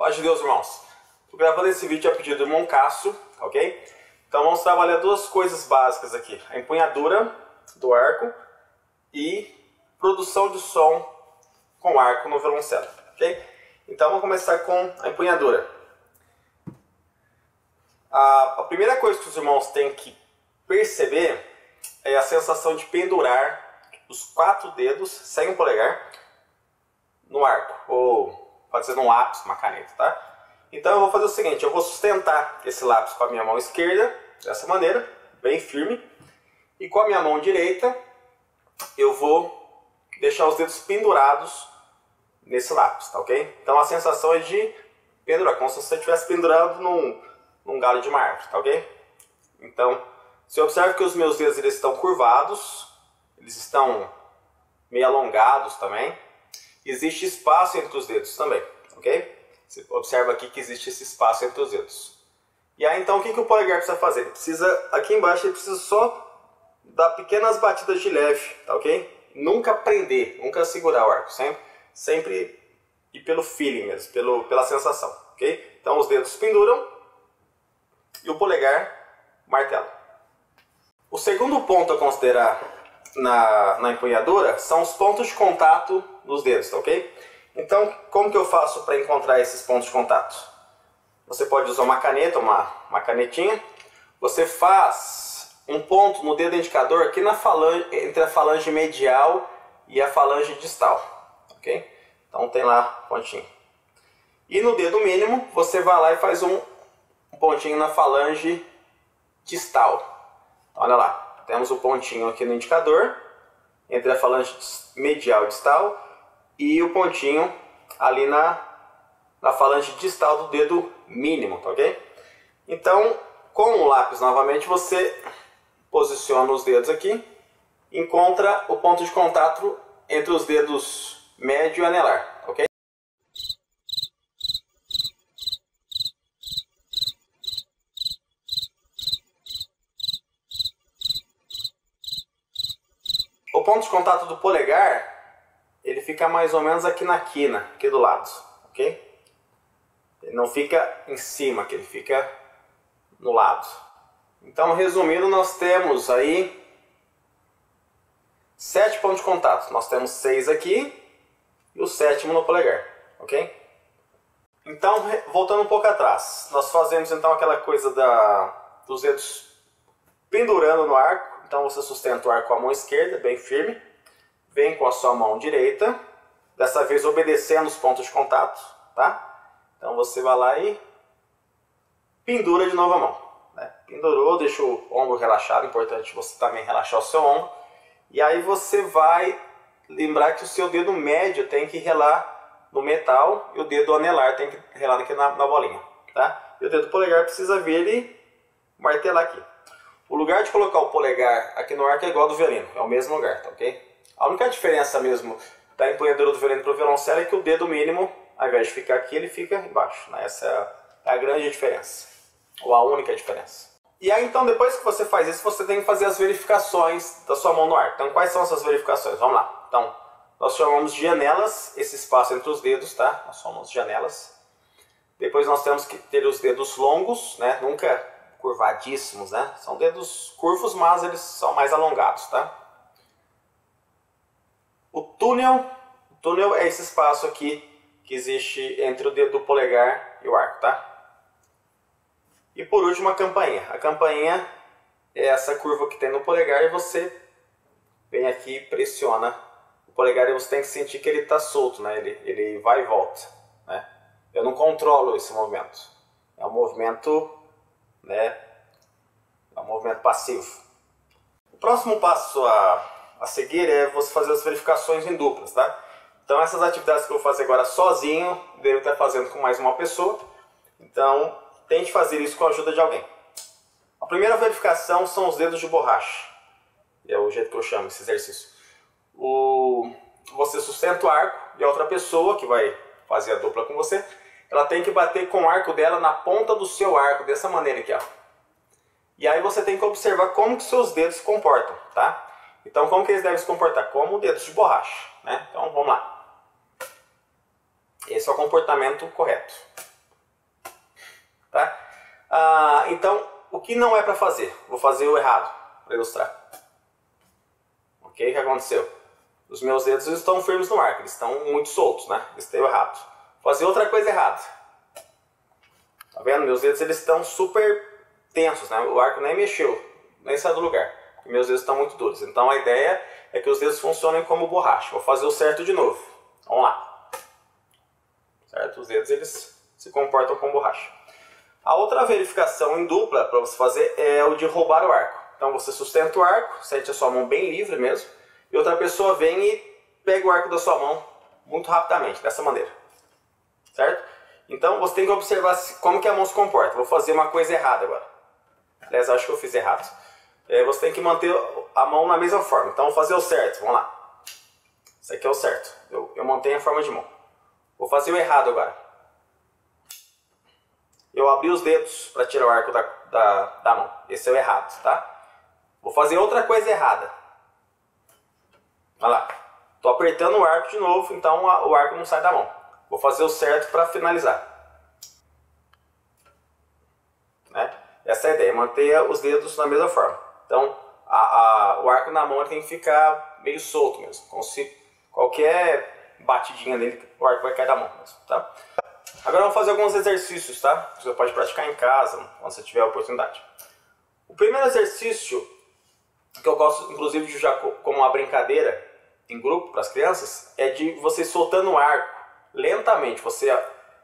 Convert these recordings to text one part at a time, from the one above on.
Paz de Deus, irmãos. Estou gravando esse vídeo a pedido do irmão Cássio, ok? Então vamos trabalhar duas coisas básicas aqui. A empunhadura do arco e produção de som com arco no violoncelo, ok? Então vamos começar com a empunhadura. A primeira coisa que os irmãos têm que perceber é a sensação de pendurar os 4 dedos sem o polegar no arco, ou pode ser num lápis, uma caneta, tá? Então eu vou fazer o seguinte, eu vou sustentar esse lápis com a minha mão esquerda, dessa maneira, bem firme, e com a minha mão direita eu vou deixar os dedos pendurados nesse lápis, tá ok? Então a sensação é de pendurar, como se você estivesse pendurado num galho de uma árvore, tá ok? Então, você observa que os meus dedos eles estão curvados, eles estão meio alongados também. Existe espaço entre os dedos também, ok? Você observa aqui que existe esse espaço entre os dedos. E aí então o que o polegar precisa fazer? Ele precisa, aqui embaixo ele precisa só dar pequenas batidas de leve, tá ok? Nunca prender, nunca segurar o arco, sempre ir pelo feeling mesmo, pela sensação, ok? Então os dedos penduram e o polegar martela. O segundo ponto a considerar na empunhadura são os pontos de contato dos dedos, tá ok? Então, como que eu faço para encontrar esses pontos de contato? Você pode usar uma caneta, uma canetinha. Você faz um ponto no dedo indicador aqui na falange, entre a falange medial e a falange distal, ok? Então tem lá pontinho. E no dedo mínimo, você vai lá e faz um pontinho na falange distal. Olha lá, temos o pontinho aqui no indicador, entre a falange medial e distal, e o pontinho ali na falange distal do dedo mínimo, tá ok? Então, com o lápis novamente, você posiciona os dedos aqui, encontra o ponto de contato entre os dedos médio e anelar, ok? O ponto de contato do polegar, ele fica mais ou menos aqui na quina, aqui do lado, ok? Ele não fica em cima, que ele fica no lado. Então, resumindo, nós temos aí 7 pontos de contato. Nós temos 6 aqui e o 7º no polegar, ok? Então, voltando um pouco atrás, nós fazemos então aquela coisa dos dedos pendurando no arco. Então você sustenta o arco com a mão esquerda, bem firme. Vem com a sua mão direita, dessa vez obedecendo os pontos de contato, tá? Então você vai lá e pendura de novo a mão, né? Pendurou, deixa o ombro relaxado, importante você também relaxar o seu ombro. E aí você vai lembrar que o seu dedo médio tem que relar no metal e o dedo anelar tem que relar aqui na bolinha, tá? E o dedo polegar precisa vir e martelar aqui. O lugar de colocar o polegar aqui no arco é igual ao do violino, é o mesmo lugar, tá ok? A única diferença mesmo da empunhadura do violino para o violoncelo é que o dedo mínimo, ao invés de ficar aqui, ele fica embaixo, né? Essa é a grande diferença, ou a única diferença. E aí então, depois que você faz isso, você tem que fazer as verificações da sua mão no arco. Então, quais são essas verificações? Vamos lá. Então, nós chamamos de janelas esse espaço entre os dedos, tá? Nós chamamos de janelas. Depois nós temos que ter os dedos longos, né? Nunca curvadíssimos, né? São dedos curvos, mas eles são mais alongados, tá? O túnel é esse espaço aqui que existe entre o dedo do polegar e o arco, tá? E por último a campainha. A campainha é essa curva que tem no polegar e você vem aqui e pressiona o polegar e você tem que sentir que ele está solto, né? Ele vai e volta, né? Eu não controlo esse movimento. É um movimento, né? É um movimento passivo. O próximo passo a seguir é você fazer as verificações em duplas, tá? Então essas atividades que eu vou fazer agora sozinho, devo estar fazendo com mais uma pessoa. Então tente fazer isso com a ajuda de alguém. A primeira verificação são os dedos de borracha. É o jeito que eu chamo esse exercício. Você sustenta o arco e a outra pessoa que vai fazer a dupla com você, ela tem que bater com o arco dela na ponta do seu arco, dessa maneira aqui, ó. E aí você tem que observar como que seus dedos se comportam, tá? Então, como que eles devem se comportar? Como dedos de borracha, né? Então, vamos lá. Esse é o comportamento correto. Então, o que não é para fazer? Vou fazer o errado, para ilustrar. Ok? O que aconteceu? Os meus dedos estão firmes no arco, eles estão muito soltos, né? Eles estão errados. Vou fazer outra coisa errada. Tá vendo? Meus dedos eles estão super tensos, né? O arco nem mexeu, nem saiu do lugar. Meus dedos estão muito duros. Então a ideia é que os dedos funcionem como borracha. Vou fazer o certo de novo. Vamos lá. Certo? Os dedos eles se comportam como borracha. A outra verificação em dupla para você fazer é o de roubar o arco. Então você sustenta o arco, sente a sua mão bem livre mesmo, e outra pessoa vem e pega o arco da sua mão muito rapidamente, dessa maneira. Certo? Então você tem que observar como que a mão se comporta. Vou fazer uma coisa errada agora. Aliás, acho que eu fiz errado. Você tem que manter a mão na mesma forma. Então vou fazer o certo, vamos lá. Isso aqui é o certo. Eu mantenho a forma de mão. Vou fazer o errado agora. Eu abri os dedos para tirar o arco da mão. Esse é o errado, tá? Vou fazer outra coisa errada. Olha lá. Estou apertando o arco de novo, então o arco não sai da mão. Vou fazer o certo para finalizar. Né? Essa é a ideia, manter os dedos na mesma forma. Então, o arco na mão ele tem que ficar meio solto mesmo. Como se qualquer batidinha nele, o arco vai cair da mão mesmo, tá? Agora vamos fazer alguns exercícios, tá? Você pode praticar em casa, quando você tiver a oportunidade. O primeiro exercício, que eu gosto inclusive de usar como uma brincadeira em grupo para as crianças, é de você soltando o arco lentamente. Você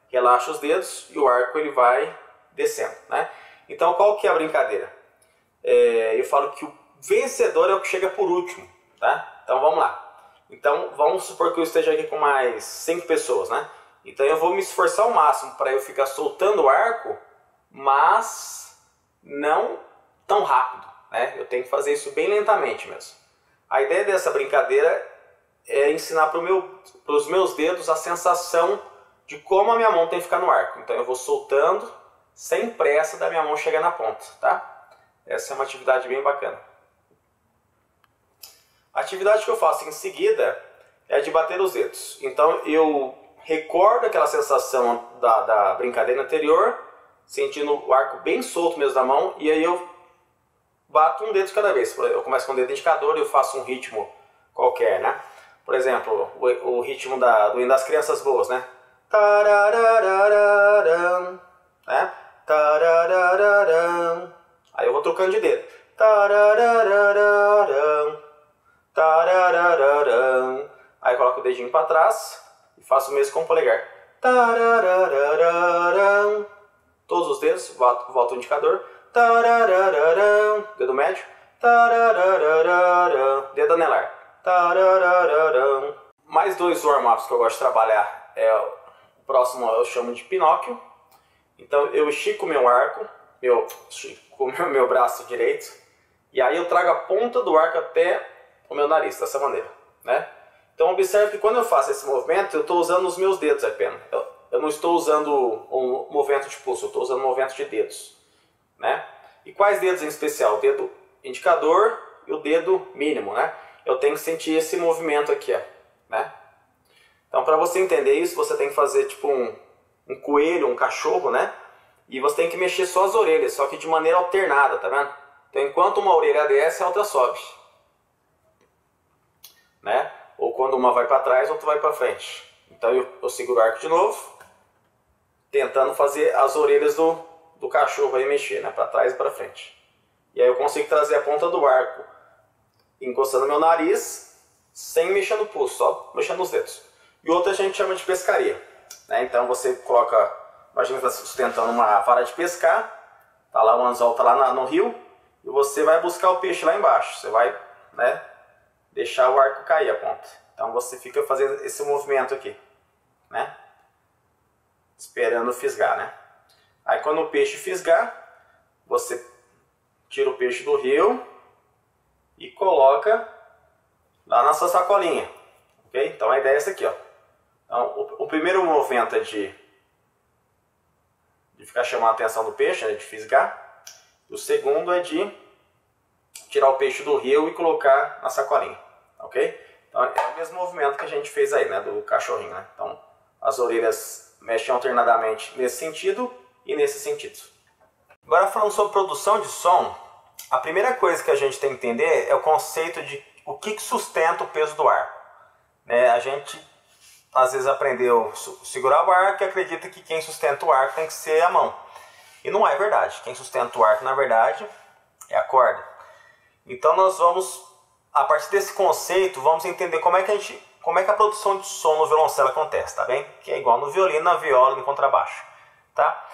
relaxa os dedos e o arco ele vai descendo, né? Então qual que é a brincadeira? Eu falo que o vencedor é o que chega por último, tá? Então vamos lá. Então vamos supor que eu esteja aqui com mais 5 pessoas, né? Então eu vou me esforçar ao máximo para eu ficar soltando o arco, mas não tão rápido, né? Eu tenho que fazer isso bem lentamente mesmo. A ideia dessa brincadeira é ensinar para os meus dedos a sensação de como a minha mão tem que ficar no arco. Então eu vou soltando sem pressa da minha mão chegar na ponta, tá? Essa é uma atividade bem bacana. A atividade que eu faço em seguida é a de bater os dedos. Então eu recordo aquela sensação da brincadeira anterior, sentindo o arco bem solto mesmo da mão, e aí eu bato um dedo de cada vez. Eu começo com o dedo indicador e eu faço um ritmo qualquer, né? Por exemplo, o ritmo do hino das crianças boas, né? Tararararam, né? Tararararam. Aí eu vou trocando de dedo. Tararararam, tararararam. Aí eu coloco o dedinho para trás e faço o mesmo com o polegar. Tararararam. Todos os dedos, volta o indicador. Tararararam. Dedo médio. Tararararam. Dedo anelar. Tararararam. Mais 2 warm-ups que eu gosto de trabalhar. O próximo eu chamo de Pinóquio. Então eu estico meu arco, estico meu braço direito, e aí eu trago a ponta do arco até o meu nariz, dessa maneira, né? Então observe que quando eu faço esse movimento, eu estou usando os meus dedos apenas. Eu não estou usando um movimento de pulso, eu estou usando um movimento de dedos, né? E quais dedos em especial? O dedo indicador e o dedo mínimo, né? Eu tenho que sentir esse movimento aqui, ó, né? Então para você entender isso, você tem que fazer tipo um coelho, um cachorro, né? E você tem que mexer só as orelhas, só que de maneira alternada, tá vendo? Então enquanto uma orelha desce, a outra sobe, né? Ou quando uma vai para trás, a outra vai para frente. Então eu seguro o arco de novo, tentando fazer as orelhas do cachorro aí mexer, né? Para trás e para frente. E aí eu consigo trazer a ponta do arco encostando no meu nariz, sem mexer no pulso, só mexendo nos dedos. E outra a gente chama de pescaria, né? Então você coloca, imagina que você está sustentando uma vara de pescar, tá lá, o anzol tá lá no rio, e você vai buscar o peixe lá embaixo. Você vai, né, deixar o arco cair a ponta. Então você fica fazendo esse movimento aqui, né? Esperando fisgar, né? Aí quando o peixe fisgar, você tira o peixe do rio e coloca lá na sua sacolinha, ok? Então a ideia é essa aqui, ó. Então, o primeiro movimento é de ficar chamando a atenção do peixe, né, de fisgar. O segundo é de tirar o peixe do rio e colocar na sacolinha, ok? Então é o mesmo movimento que a gente fez aí, né, do cachorrinho, né? Então as orelhas mexem alternadamente nesse sentido e nesse sentido. Agora falando sobre produção de som, a primeira coisa que a gente tem que entender é o conceito de o que sustenta o peso do arco. A gente às vezes aprendeu a segurar o arco e acredita que quem sustenta o arco tem que ser a mão. E não é verdade. Quem sustenta o arco, na verdade, é a corda. Então nós vamos, a partir desse conceito, vamos entender como é que a produção de som no violoncelo acontece, tá bem? Que é igual no violino, na viola e no contrabaixo, tá?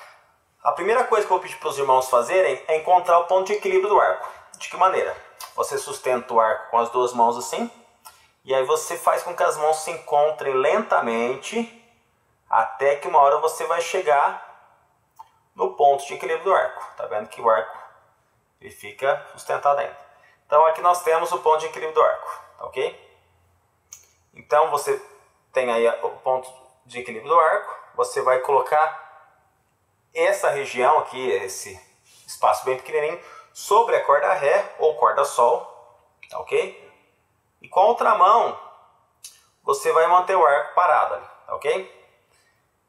A primeira coisa que eu vou pedir para os irmãos fazerem é encontrar o ponto de equilíbrio do arco. De que maneira? Você sustenta o arco com as duas mãos assim, e aí você faz com que as mãos se encontrem lentamente, até que uma hora você vai chegar no ponto de equilíbrio do arco. Tá vendo que o arco ele fica sustentado ainda. Então aqui nós temos o ponto de equilíbrio do arco, tá ok? Então você tem aí o ponto de equilíbrio do arco, você vai colocar essa região aqui, esse espaço bem pequenininho, sobre a corda Ré ou corda Sol, tá ok? E com a outra mão, você vai manter o arco parado ali, tá ok?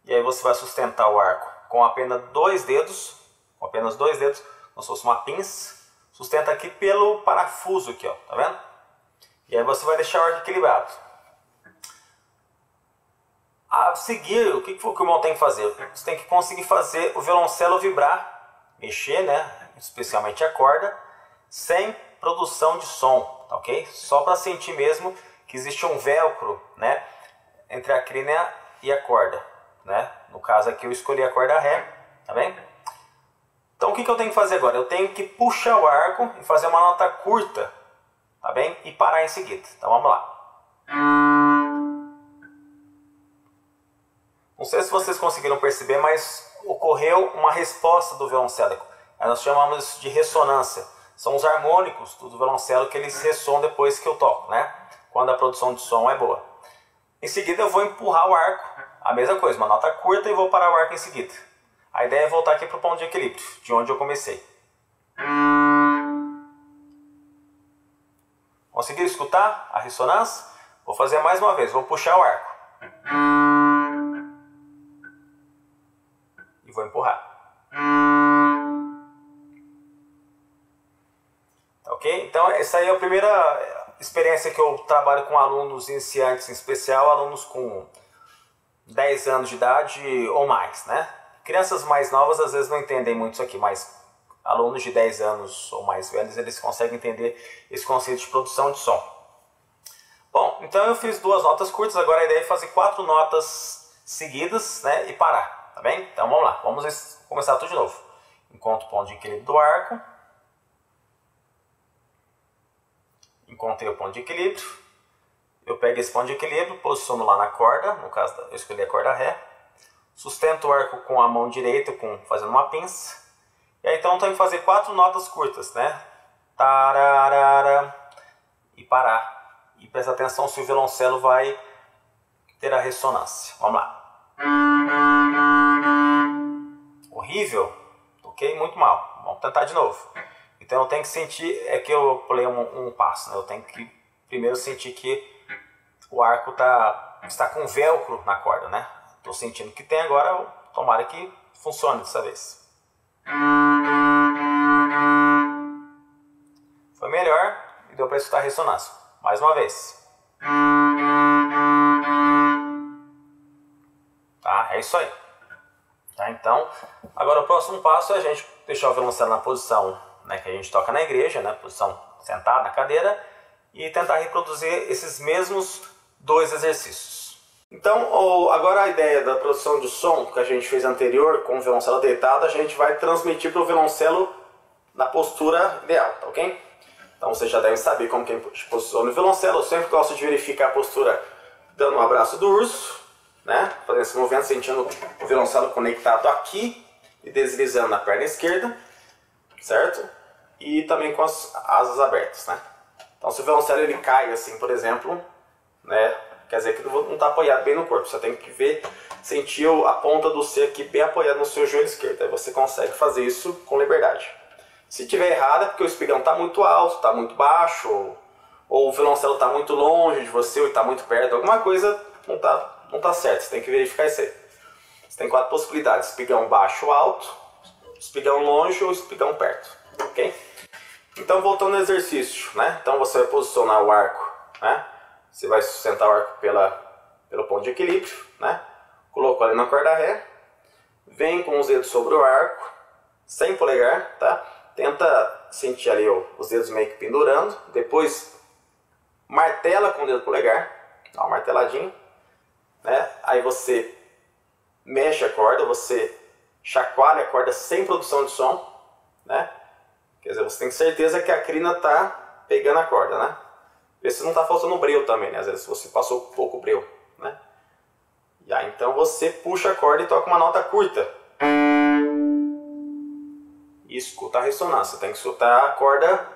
E aí você vai sustentar o arco com apenas dois dedos, como se fosse uma pinça, sustenta aqui pelo parafuso aqui, ó, tá vendo? E aí você vai deixar o arco equilibrado. A seguir, o que o irmão tem que fazer? Você tem que conseguir fazer o violoncelo vibrar, mexer, né? Especialmente a corda, sem produção de som, tá ok? Só para sentir mesmo que existe um velcro, né? Entre a crina e a corda, né? No caso aqui eu escolhi a corda Ré, tá bem? Então o que eu tenho que fazer agora? Eu tenho que puxar o arco e fazer uma nota curta, tá bem? E parar em seguida. Então vamos lá. Não sei se vocês conseguiram perceber, mas ocorreu uma resposta do violoncelo. Nós chamamos isso de ressonância. São os harmônicos do violoncelo que eles ressonam depois que eu toco, né? Quando a produção de som é boa. Em seguida eu vou empurrar o arco, a mesma coisa, uma nota curta, e vou parar o arco em seguida. A ideia é voltar aqui para o ponto de equilíbrio, de onde eu comecei. Conseguiram escutar a ressonância? Vou fazer mais uma vez, vou puxar o arco. E vou empurrar. Tá ok? Então essa aí é a primeira experiência que eu trabalho com alunos iniciantes, em especial alunos com 10 anos de idade ou mais, né? Crianças mais novas às vezes não entendem muito isso aqui, mas alunos de 10 anos ou mais velhos, eles conseguem entender esse conceito de produção de som. Bom, então eu fiz duas notas curtas, agora a ideia é fazer 4 notas seguidas, né, e parar. Tá bem? Então vamos lá, vamos começar tudo de novo. Encontro o ponto de equilíbrio do arco. Encontrei o ponto de equilíbrio. Eu pego esse ponto de equilíbrio, posiciono lá na corda, no caso eu escolhi a corda Ré. Sustento o arco com a mão direita, fazendo uma pinça. E aí então eu tenho que fazer 4 notas curtas, né? Tararara, e parar. E presta atenção se o violoncelo vai ter a ressonância. Vamos lá. Horrível, toquei muito mal. Vamos tentar de novo. Então eu tenho que sentir, é que eu pulei um passo, né? Eu tenho que primeiro sentir que o arco está com velcro na corda, né? Estou sentindo que tem agora, tomara que funcione dessa vez. Foi melhor e deu para escutar a ressonância. Mais uma vez. Tá, é isso aí. Tá, então, agora o próximo passo é a gente deixar o violoncelo na posição, né, que a gente toca na igreja, né, posição sentado na cadeira, e tentar reproduzir esses mesmos 2 exercícios. Então, agora a ideia da produção de som que a gente fez anterior, com o violoncelo deitado, a gente vai transmitir para o violoncelo na postura ideal, tá ok? Então vocês já devem saber como que a gente posiciona o violoncelo. Eu sempre gosto de verificar a postura dando um abraço do urso, né? Fazendo esse movimento, sentindo o violoncelo conectado aqui e deslizando na perna esquerda, certo? E também com as asas abertas, né? Então se o violoncelo ele cai assim, por exemplo, né? Quer dizer que não está apoiado bem no corpo. Você tem que ver, sentir a ponta do C aqui bem apoiada no seu joelho esquerdo. Aí você consegue fazer isso com liberdade. Se tiver errado é porque o espigão está muito alto, está muito baixo, ou o violoncelo está muito longe de você, ou está muito perto. Alguma coisa não tá certo. Você tem que verificar isso aí. Você tem 4 possibilidades: espigão baixo ou alto, espigão longe ou espigão perto, ok? Então, voltando ao exercício, né? Então, você vai posicionar o arco, né? Você vai sustentar o arco pelo ponto de equilíbrio, né? Colocou ali na corda ré, vem com os dedos sobre o arco, sem polegar, tá? Tenta sentir ali os dedos meio que pendurando, depois martela com o dedo polegar, dá uma marteladinha, né? Aí você mexe a corda, você chacoalha a corda sem produção de som, né? Quer dizer, você tem certeza que a crina está pegando a corda, né? Vê se não está faltando breu também, né? Às vezes você passou pouco breu, né? E aí então você puxa a corda e toca uma nota curta. E escuta a ressonância. Tem que escutar a corda,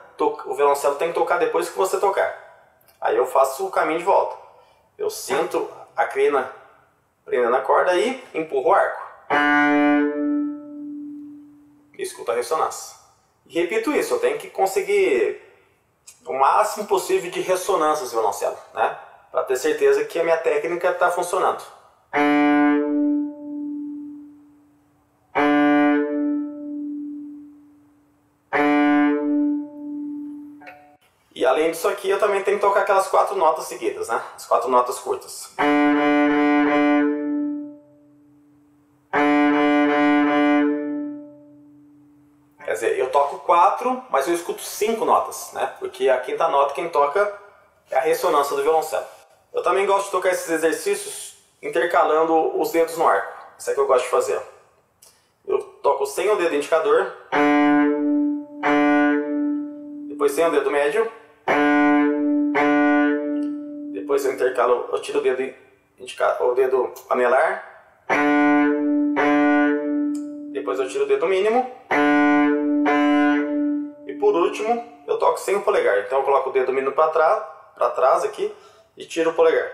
o violoncelo tem que tocar depois que você tocar. Aí eu faço o caminho de volta. Eu sinto a crina prendendo a corda e empurro o arco. E escuto a ressonância. E repito isso, eu tenho que conseguir o máximo possível de ressonâncias no violoncelo, né? Para ter certeza que a minha técnica está funcionando. E além disso aqui, eu também tenho que tocar aquelas 4 notas seguidas, né? As 4 notas curtas. Quer dizer, eu toco 4, mas eu escuto 5 notas, né? Porque a quinta nota quem toca é a ressonância do violoncelo. Eu também gosto de tocar esses exercícios intercalando os dedos no arco. Isso é que eu gosto de fazer. Eu toco sem o dedo indicador, depois sem o dedo médio, depois eu intercalo, eu tiro o dedo anelar, depois eu tiro o dedo mínimo e por último eu toco sem o polegar. Então eu coloco o dedo mínimo para trás aqui e tiro o polegar.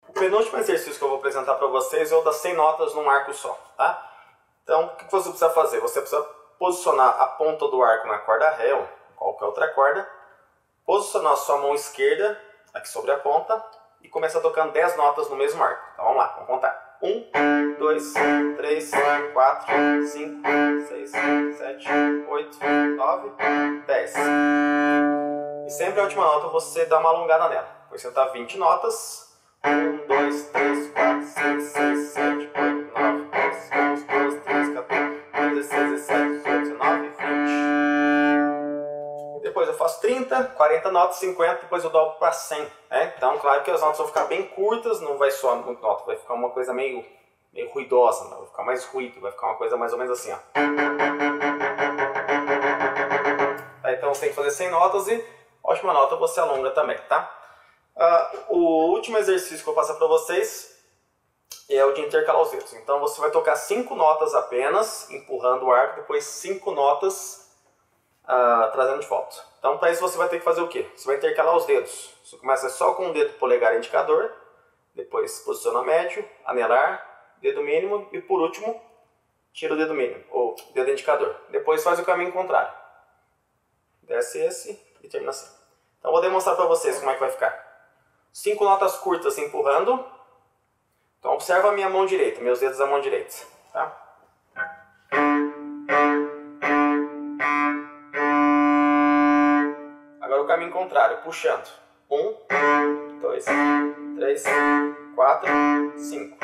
O penúltimo exercício que eu vou apresentar para vocês é o das 100 notas num arco só, tá? Então o que você precisa fazer? Você precisa posicionar a ponta do arco na corda ré ou qualquer outra corda, posicionar a sua mão esquerda aqui sobre a ponta e começar tocando 10 notas no mesmo arco. Então vamos lá, vamos contar. 1, 2, 3, 4, 5, 6, 7, 8, 9, 10. E sempre a última nota você dá uma alongada nela. Depois você dá 20 notas. 1, 2, 3, 4, 5, 6, 7, 8, 9, 10, 11, 12, 13, 14, 15, 16, 17, 18, 19, 20. Depois eu faço 30, 40 notas, 50, depois eu dobro para 100. Né? Então, claro que as notas vão ficar bem curtas, não vai soar muito nota, vai ficar uma coisa meio ruidosa, né? Vai ficar mais ruído, vai ficar uma coisa mais ou menos assim. Ó. Tá, então você tem que fazer 100 notas e a última nota você alonga também, tá? O último exercício que eu vou passar para vocês é o de intercalar os dedos. Então você vai tocar 5 notas apenas, empurrando o arco, depois 5 notas trazendo de volta. Então para isso você vai ter que fazer o quê? Você vai intercalar os dedos. Você começa só com o dedo polegar indicador, depois posiciona médio, anelar, dedo mínimo e por último tira o dedo mínimo, ou dedo indicador. Depois faz o caminho contrário. Desce esse e termina assim. Então vou demonstrar para vocês como é que vai ficar. 5 notas curtas empurrando. Então observa a minha mão direita, meus dedos da mão direita. Tá? Agora o caminho contrário, puxando. 1, 2, 3, 4, 5.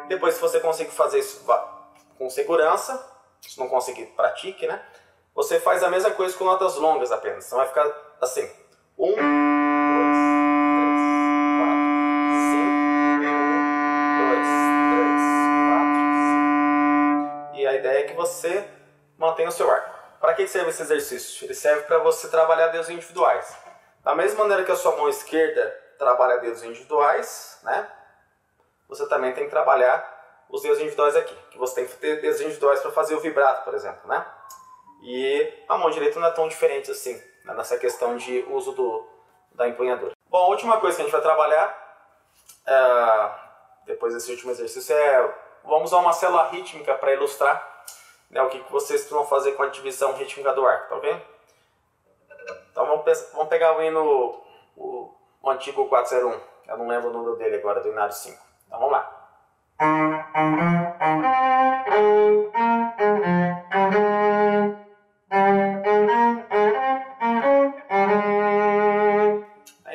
Depois, se você conseguir fazer isso com segurança, se não conseguir, pratique, né? Você faz a mesma coisa com notas longas apenas. Então vai ficar assim. 1, 2, 3, 4, 5. 1, 2, 3, 4, 5. E a ideia é que você mantenha o seu arco. Para que serve esse exercício? Ele serve para você trabalhar dedos individuais. Da mesma maneira que a sua mão esquerda trabalha dedos individuais, né? Você também tem que trabalhar os dedos individuais aqui. Que você tem que ter dedos individuais para fazer o vibrato, por exemplo, né? E a mão direita não é tão diferente assim, né? Nessa questão de uso da empunhadura. Bom, a última coisa que a gente vai trabalhar, depois desse último exercício, vamos usar uma célula rítmica para ilustrar, né, o que vocês vão fazer com a divisão rítmica do arco, tá ok? Então vamos pegar o hino, o antigo 401, eu não lembro o número dele agora, do Inário 5. Então vamos lá.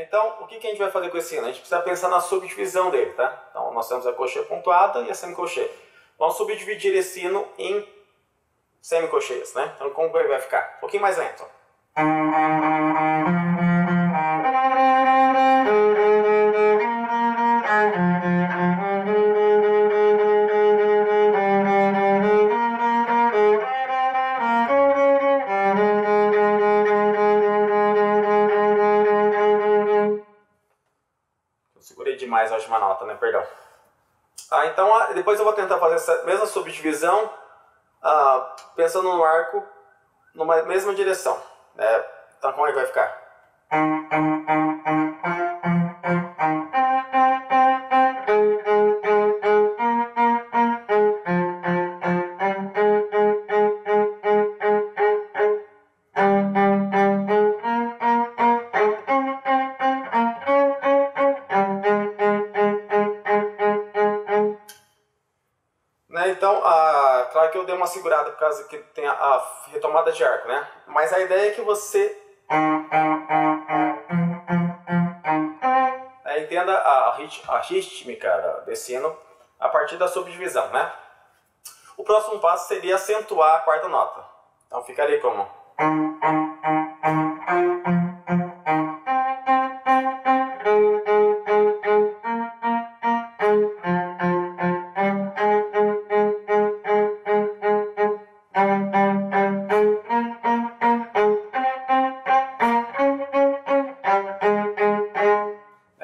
Então, o que a gente vai fazer com esse hino? A gente precisa pensar na subdivisão dele, tá? Então, nós temos a cocheia pontuada e a semicocheia. Vamos subdividir esse hino em semicocheias, né? Então, como ele vai ficar? Um pouquinho mais lento. Eu segurei demais a última nota, né? Perdão. Então, depois eu vou tentar fazer essa mesma subdivisão, pensando no arco numa mesma direção. Né? Então, como é que vai ficar? Então, claro que eu dei uma segurada por causa que tem a retomada de arco, né? Mas a ideia é que você entenda a rítmica desse hino a partir da subdivisão, né? O próximo passo seria acentuar a quarta nota. Então ficaria como...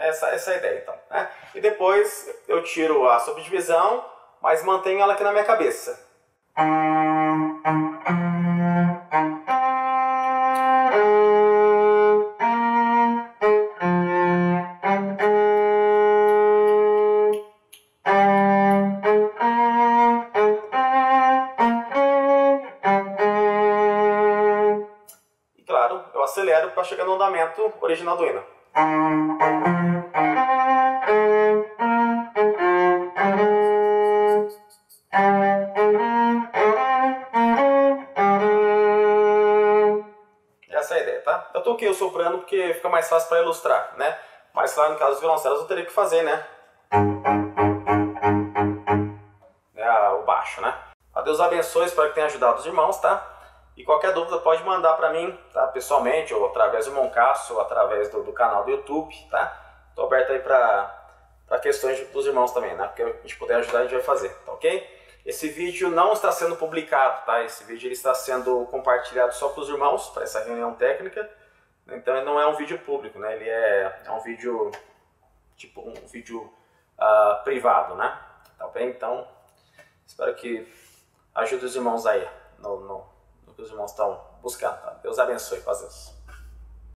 Essa é a ideia, então, né? E depois eu tiro a subdivisão, mas mantenho ela aqui na minha cabeça. E claro, eu acelero para chegar no andamento original do hino. Essa é a ideia, tá? Eu toquei o soprano porque fica mais fácil para ilustrar, né? Mas claro, no caso dos violoncelos eu teria que fazer, né? O baixo, né? Deus abençoe, espero que tenha ajudado os irmãos, tá? E qualquer dúvida pode mandar para mim, tá? Pessoalmente, ou através do Moncasso, ou através do canal do YouTube, tá? Tô aberto aí para questões dos irmãos também, né? Porque a gente puder ajudar, a gente vai fazer, tá ok? Esse vídeo não está sendo publicado, tá? Esse vídeo ele está sendo compartilhado só para os irmãos, para essa reunião técnica. Então ele não é um vídeo público, né? Ele é um vídeo, tipo um vídeo privado, né? Tá bem? Então, espero que ajude os irmãos aí no que os irmãos estão buscando, tá? Deus abençoe, paz Deus.